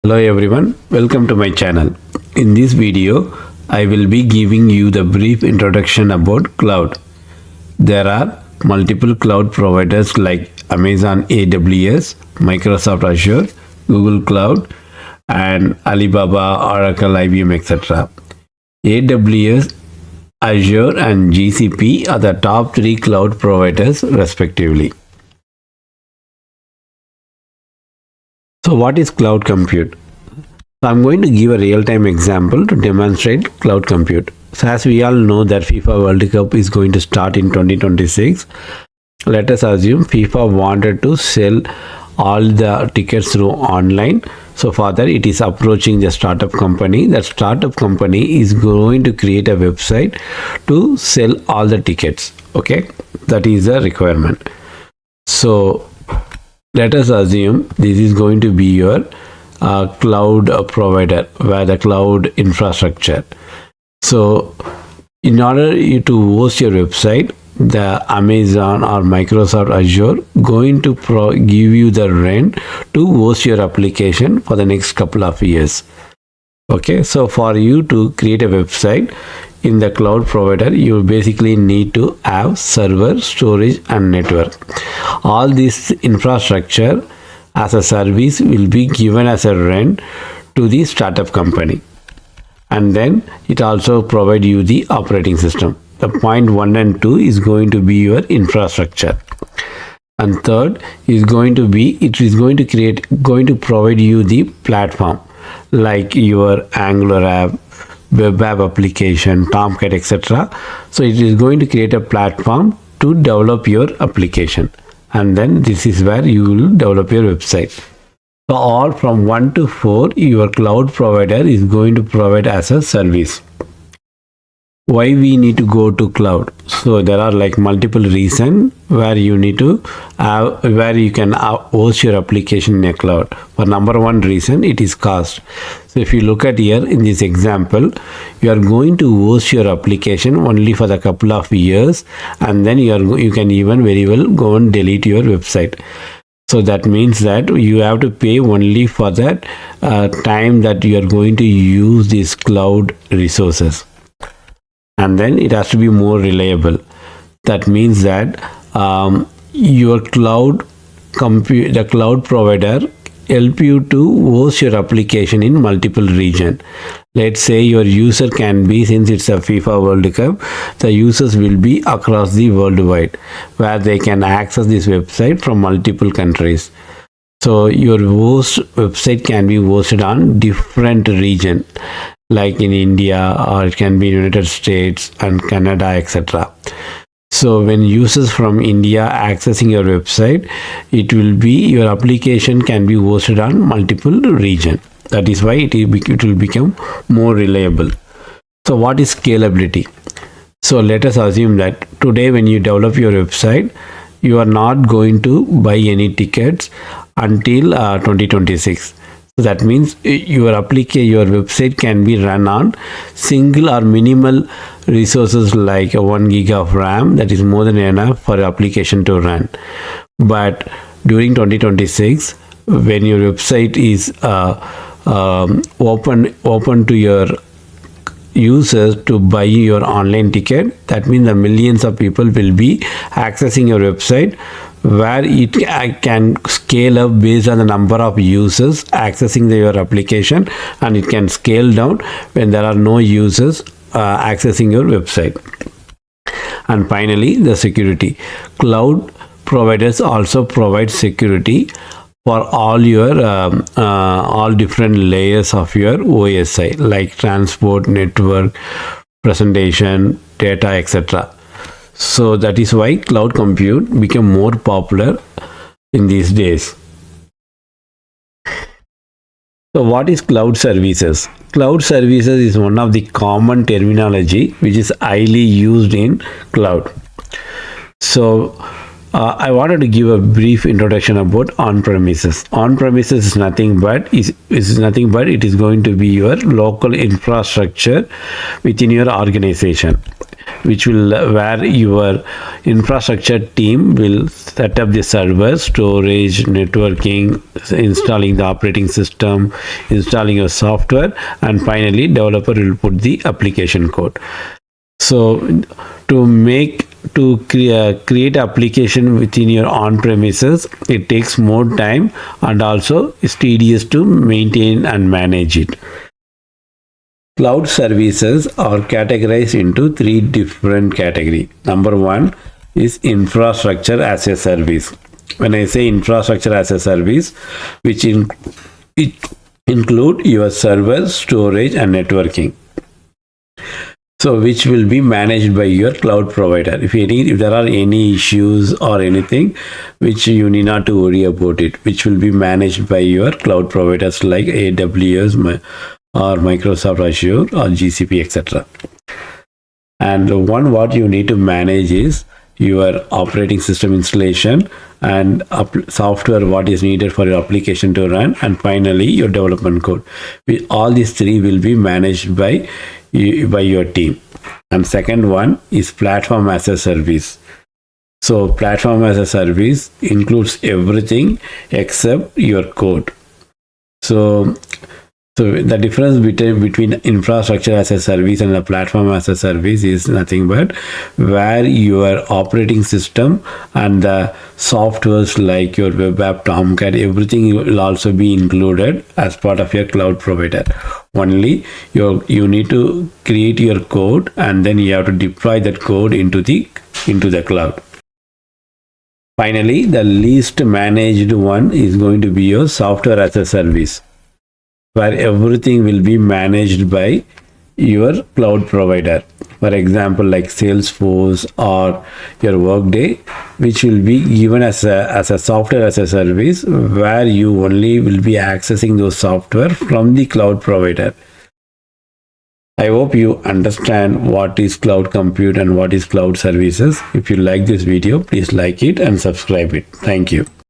Hello everyone, welcome to my channel. In this video, I will be giving you the brief introduction about cloud. There are multiple cloud providers like Amazon AWS, Microsoft Azure, Google Cloud, and Alibaba, Oracle, IBM, etc. AWS, Azure, and GCP are the top three cloud providers respectively. So what is cloud compute? So I'm going to give a real-time example to demonstrate cloud compute. So as we all know that FIFA World Cup is going to start in 2026, let us assume FIFA wanted to sell all the tickets through online. So for that it is approaching the startup company. That startup company is going to create a website to sell all the tickets. Okay, that is a requirement. So let us assume this is going to be your cloud provider, where the cloud infrastructure. So in order to host your website, the Amazon or Microsoft Azure going to give you the rent to host your application for the next couple of years. Okay, so for you to create a website in the cloud provider, you basically need to have server, storage, and network. All this infrastructure as a service will be given as a rent to the startup company, and then it also provide you the operating system. The point 1 and 2 is going to be your infrastructure, and third is going to provide you the platform like your Angular app, web app application, Tomcat, etc. So it is going to create a platform to develop your application, and then this is where you will develop your website. So all from 1 to 4 your cloud provider is going to provide as a service. Why we need to go to cloud? So there are like multiple reasons where you need to where you can host your application in a cloud. For number one reason, it is cost. So if you look at here in this example, you are going to host your application only for the couple of years, and then you can even very well go and delete your website. So that means that you have to pay only for that time that you are going to use these cloud resources, and then it has to be more reliable. That means that your the cloud provider help you to host your application in multiple region. Let's say your user can be, since it's a FIFA World Cup, the users will be across the worldwide, where they can access this website from multiple countries. So your website can be hosted on different region, like in India, or it can be United States and Canada, etc. So when users from India accessing your website, it will be your application can be hosted on multiple region. That is why it will become more reliable. So what is scalability? So let us assume that today when you develop your website, you are not going to buy any tickets until 2026. So that means your website can be run on single or minimal resources like 1 gig of RAM. That is more than enough for application to run. But during 2026, when your website is open to your users to buy your online ticket, that means the millions of people will be accessing your website, where it can scale up based on the number of users accessing your application, and it can scale down when there are no users accessing your website. And finally, the security. Cloud providers also provide security for all your all different layers of your OSI, like transport, network, presentation, data, etc. So that is why cloud compute became more popular in these days. So what is cloud services? Cloud services is one of the common terminology which is highly used in cloud. So I wanted to give a brief introduction about on-premises. On-premises is nothing but it is going to be your local infrastructure within your organization. which will where your infrastructure team will set up the server, storage, networking, installing the operating system, installing your software, and finally developer will put the application code. So to create application within your on premises, it takes more time and also it's tedious to maintain and manage it. Cloud services are categorized into three different categories. Number one is infrastructure as a service. When I say infrastructure as a service, which it include your servers, storage, and networking. So which will be managed by your cloud provider. If there are any issues or anything, which you need not to worry about it, which will be managed by your cloud providers like AWS or Microsoft Azure or GCP, etc. And the one what you need to manage is your operating system installation and software what is needed for your application to run, and finally your development code. All these three will be managed by your team. And second one is platform as a service. So platform as a service includes everything except your code. So the difference between infrastructure as a service and the platform as a service is nothing but where your operating system and the softwares like your web app, Tomcat, everything will also be included as part of your cloud provider. Only you need to create your code and then you have to deploy that code into the cloud. Finally, the least managed one is going to be your software as a service, where everything will be managed by your cloud provider. For example, like Salesforce or your Workday, which will be given as a software as a service, where you only will be accessing those software from the cloud provider. I hope you understand what is cloud compute and what is cloud services. If you like this video, please like it and subscribe it. Thank you.